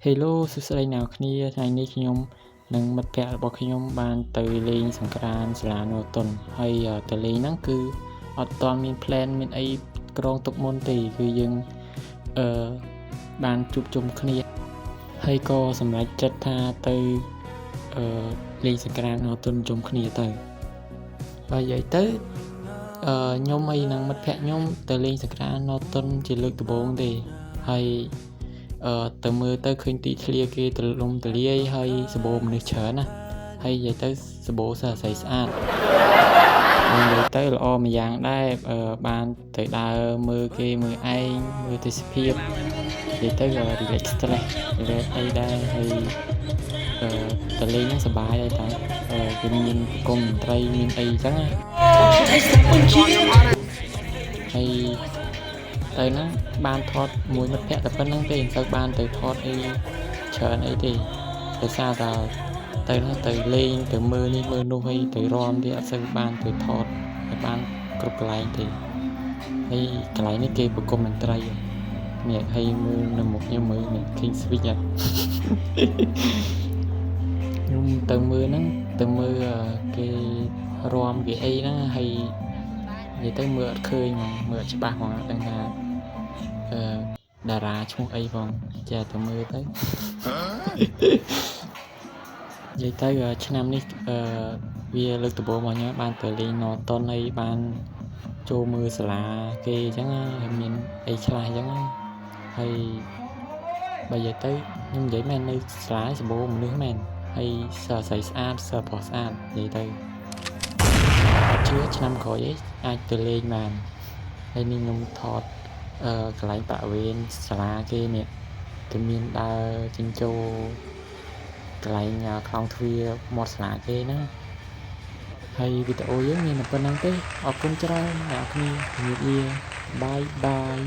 Hello សួស្តីអ្នកគ្នាថ្ងៃនេះខ្ញុំនិងមិត្តភ័ក្តិរបស់ខ្ញុំបានទៅលេងសង្ក្រាន្តសាលាណូតុនហើយទៅលេងហ្នឹងគឺអត់ទាន់មាន plan មានអីក្រងទុកមុនទេគឺយើងបានជួបជុំគ្នាហើយក៏សម្រេចចិត្តថាទៅលេងសង្ក្រាន្តណូតុនជុំគ្នាទៅបើនិយាយទៅខ្ញុំហើយនិងមិត្តភ័ក្តិខ្ញុំទៅលេងសង្ក្រាន្តណូតុនជាលើកដំបូងទេហើយទៅមើលទៅឃើញទីធ្លាគេទលំទលាយហើយសម្បូរមនុស្សច្រើនណាហើយនិយាយទៅសម្បូរសើស្អាតស្អាតនិយាយទៅល្អមួយយ៉ាងដែរបានទៅដើរមើលគេមើលឯងមើលទេសភាពនិយាយទៅ relax stress អីដែរហើយទៅលេងហ្នឹងសប្បាយដែរតាវាមានកុំតន្ត្រីមានអីអញ្ចឹងហើយទៅហ្នឹងបានថតមួយមិត្តភ័ក្តិតែប៉ុណ្្នឹងទេមិនទៅបានទៅថតអីច្រើនអីទេដោយសារតែទៅហ្នឹងទៅលេងទៅមើលនេះមើលនោះហើយទៅរាំវាអត់សូវបានទៅថតឲ្យបានគ្រប់កន្លែងទេហើយកន្លែងនេះគេប្រគំតន្ត្រីនេះហើយមើលនៅមុខខ្ញុំមើលនេះ King Switch ខ្ញុំទៅមើលហ្នឹងទៅមើលគេរាំគេអីហ្នឹងហើយនិយាយទៅមើលអត់ឃើញហ្មងមើលអត់ច្បាស់ហ្មងដឹងថាតារាឈ្មោះអីផងចេះតែមើលទៅនិយាយទៅឆ្នាំនេះវាលើកដំបូងមកខ្ញុំបានទៅលេងណូតុនហើយបានចូលមើលសាលាគេអញ្ចឹងហើយមានអីខ្លះអញ្ចឹងហើយបើនិយាយទៅខ្ញុំនិយាយមែននៅសាលាសម្បូរមនុស្សមែនហើយសើស្អាតស្អាតសើប្រុសស្អាតនិយាយទៅជឿឆ្នាំក្រោយអាចទៅលេងបានហើយនេះខ្ញុំថតកន្លែងបរិវេណសាលាគេនេះគេមានដើរចិញ្ចោកន្លែងខ្លោងទ្វារមាត់សាលាគេហ្នឹងហើយវីដេអូយើងមានតែប៉ុណ្្នឹងទេអរគុណច្រើនអ្នកគ្នាជំរាបលាបាយ